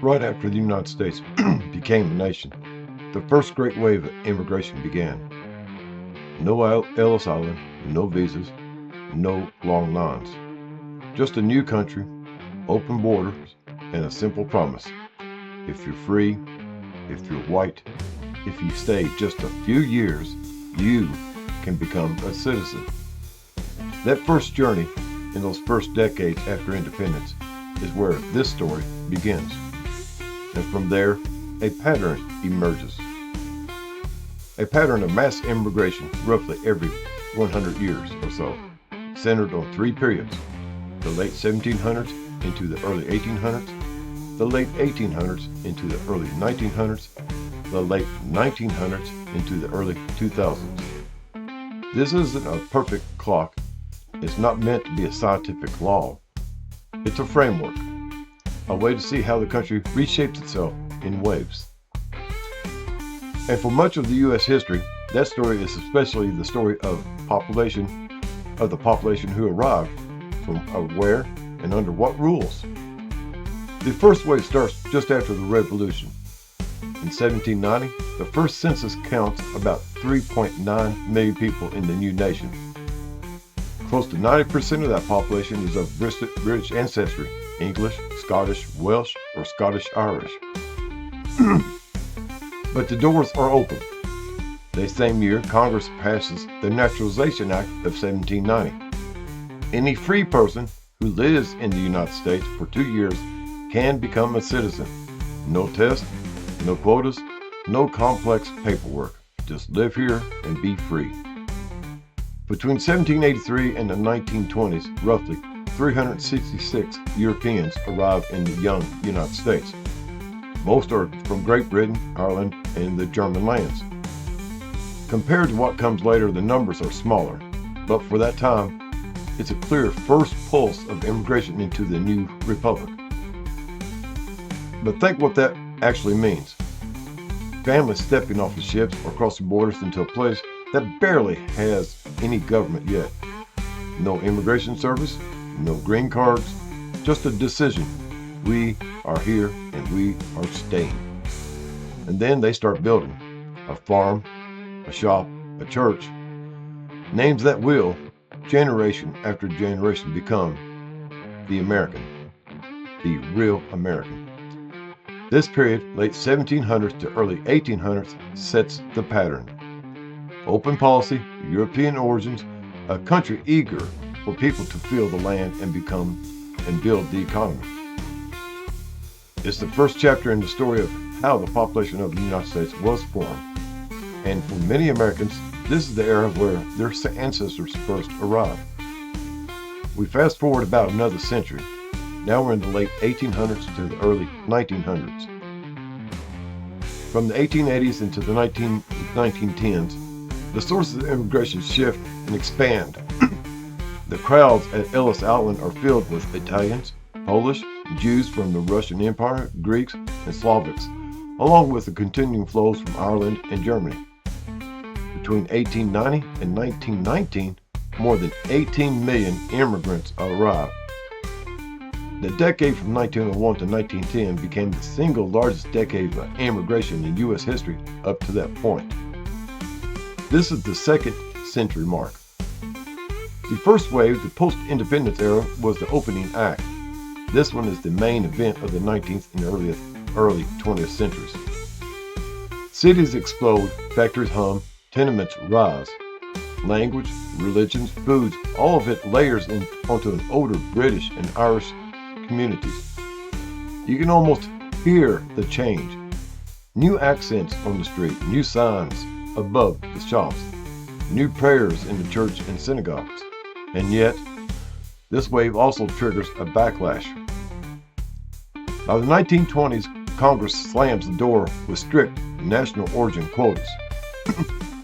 Right after the United States became a nation, the first great wave of immigration began. No Ellis Island, no visas, no long lines. Just a new country, open borders, and a simple promise. If you're free, if you're white, if you stay just a few years, you can become a citizen. That first journey, in those first decades after independence, is where this story begins. And from there, a pattern emerges. A pattern of mass immigration roughly every 100 years or so, centered on three periods: the late 1700s into the early 1800s, the late 1800s into the early 1900s, the late 1900s into the early 2000s. This isn't a perfect clock. It's not meant to be a scientific law. It's a framework, a way to see how the country reshapes itself in waves. And for much of the U.S. history, that story is especially the story of the population who arrived, from where and under what rules. The first wave starts just after the Revolution. In 1790, the first census counts about 3.9 million people in the new nation. Close to 90% of that population is of British ancestry: English, Scottish, Welsh, or Scottish-Irish. But the doors are open. That same year, Congress passes the Naturalization Act of 1790. Any free person who lives in the United States for 2 years can become a citizen. No test, no quotas, no complex paperwork. Just live here and be free. Between 1783 and the 1920s, roughly 366 Europeans arrived in the young United States. Most are from Great Britain, Ireland, and the German lands. Compared to what comes later, the numbers are smaller, but for that time, it's a clear first pulse of immigration into the new republic. But think what that actually means. Families stepping off the ships or crossing borders into a place that barely has any government yet. No immigration service, no green cards, just a decision. We are here and we are staying. And then they start building a farm, a shop, a church. Names that will, generation after generation, become the American, the real American. This period, late 1700s to early 1800s, sets the pattern. Open policy, European origins, a country eager for people to feel the land and build the economy. It's the first chapter in the story of how the population of the United States was formed. And for many Americans, this is the era where their ancestors first arrived. We fast forward about another century. Now we're in the late 1800s to the early 1900s. From the 1880s into the 1910s, the sources of immigration shift and expand. The crowds at Ellis Island are filled with Italians, Polish, Jews from the Russian Empire, Greeks, and Slavics, along with the continuing flows from Ireland and Germany. Between 1890 and 1919, more than 18 million immigrants arrived. The decade from 1901 to 1910 became the single largest decade of immigration in U.S. history up to that point. This is the second century mark. The first wave, the post-independence era, was the opening act. This one is the main event of the 19th and early 20th centuries. Cities explode, factories hum, tenements rise. Language, religions, foods, all of it layers onto an older British and Irish communities. You can almost hear the change. New accents on the street, new signs above the shops, new prayers in the church and synagogues. And yet, this wave also triggers a backlash. By the 1920s, Congress slams the door with strict national origin quotas,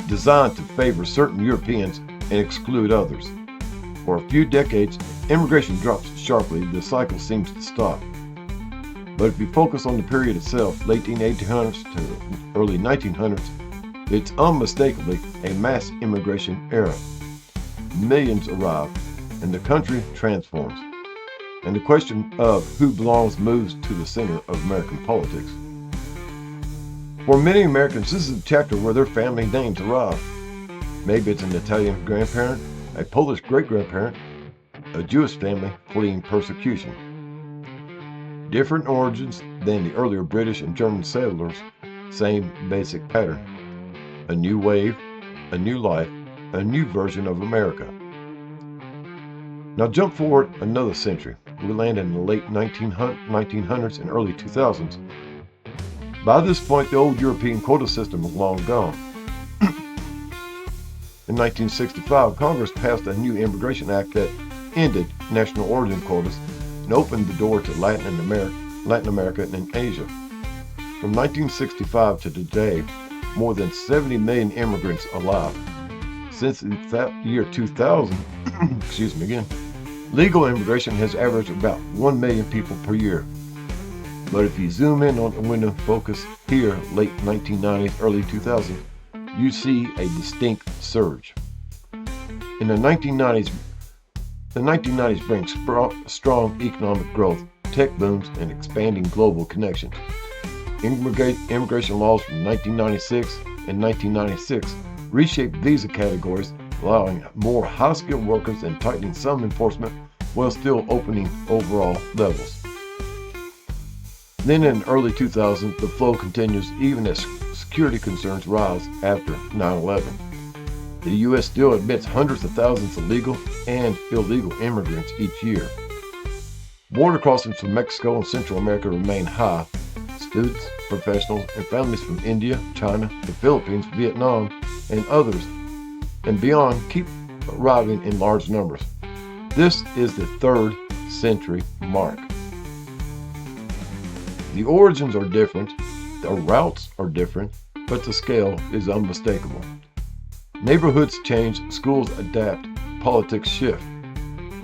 designed to favor certain Europeans and exclude others. For a few decades, immigration drops sharply. The cycle seems to stop. But if you focus on the period itself, late 1800s to early 1900s, it's unmistakably a mass immigration era. Millions arrive, and the country transforms. and the question of who belongs moves to the center of American politics. For many Americans, this is a chapter where their family names arrive. Maybe it's an Italian grandparent, a Polish great-grandparent, a Jewish family fleeing persecution. Different origins than the earlier British and German settlers, same basic pattern. A new wave, a new life, a new version of America. Now jump forward another century. We land in the late 1900s and early 2000s. By this point, the old European quota system was long gone. In 1965, Congress passed a new Immigration Act that ended national origin quotas and opened the door to Latin America and Asia. From 1965 to today, more than 70 million immigrants alive. Since the year 2000, legal immigration has averaged about 1 million people per year. But if you zoom in on the window focus here, late 1990s, early 2000s, you see a distinct surge. In the 1990s bring strong economic growth, tech booms, and expanding global connections. Immigration laws from 1996 and 1996 reshaped visa categories, allowing more high-skilled workers and tightening some enforcement while still opening overall levels. Then in early 2000s, the flow continues even as security concerns rise after 9/11. The U.S. still admits hundreds of thousands of legal and illegal immigrants each year. Border crossings from Mexico and Central America remain high. Students, professionals, and families from India, China, the Philippines, Vietnam, and others and beyond keep arriving in large numbers. This is the 3rd century mark. The origins are different, the routes are different, but the scale is unmistakable. Neighborhoods change, schools adapt, politics shift.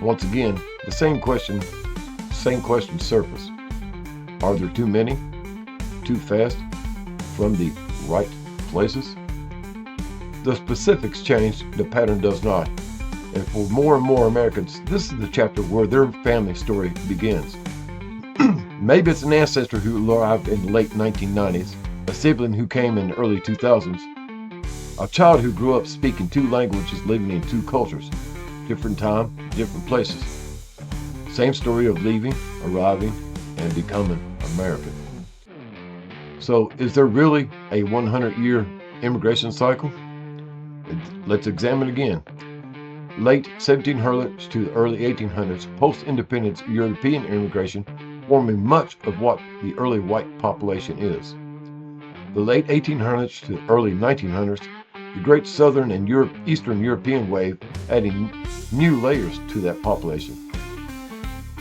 Once again, the same questions surface. Are there too many? Too fast? From the right places? The specifics change, the pattern does not. And for more and more Americans, this is the chapter where their family story begins. Maybe it's an ancestor who arrived in the late 1990s, a sibling who came in the early 2000s, a child who grew up speaking 2 languages, living in 2 cultures, different time, different places. Same story of leaving, arriving, and becoming American. So is there really a 100-year immigration cycle? Let's examine again. Late 1700s to the early 1800s, post-independence European immigration forming much of what the early white population is. The late 1800s to the early 1900s, the great southern and Eastern European wave adding new layers to that population.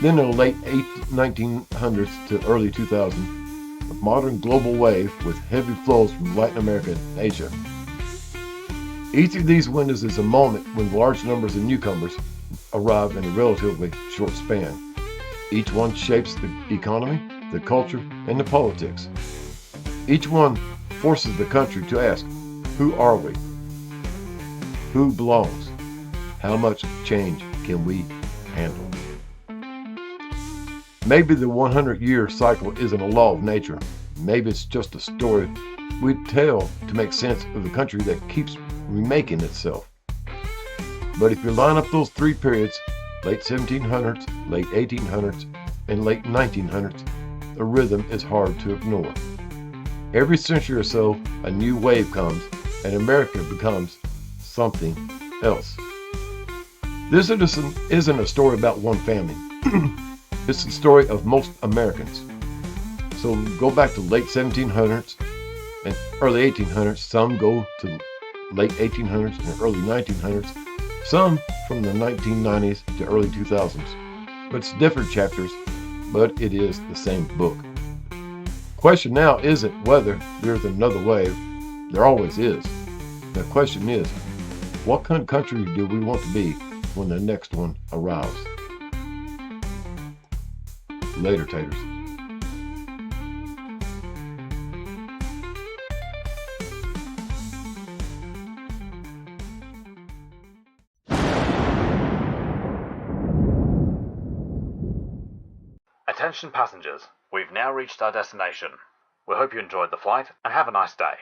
Then in the late 1900s to early 2000s, a modern global wave with heavy flows from Latin America and Asia. Each of these windows is a moment when large numbers of newcomers arrive in a relatively short span. Each one shapes the economy, the culture, and the politics. Each one forces the country to ask, who are we? Who belongs? How much change can we handle? Maybe the 100-year cycle isn't a law of nature. Maybe it's just a story we tell to make sense of the country that keeps remaking itself. But if you line up those 3 periods, late 1700s, late 1800s, and late 1900s, the rhythm is hard to ignore. Every century or so, a new wave comes, and America becomes something else. This isn't a story about one family. It's the story of most Americans. So go back to late 1700s and early 1800s. Some go to late 1800s and early 1900s. Some from the 1990s to early 2000s. But it's different chapters, but it is the same book. Question now isn't whether there's another wave. There always is. The question is, what kind of country do we want to be when the next one arrives? Later, taters. Attention passengers, we've now reached our destination. We hope you enjoyed the flight and have a nice day.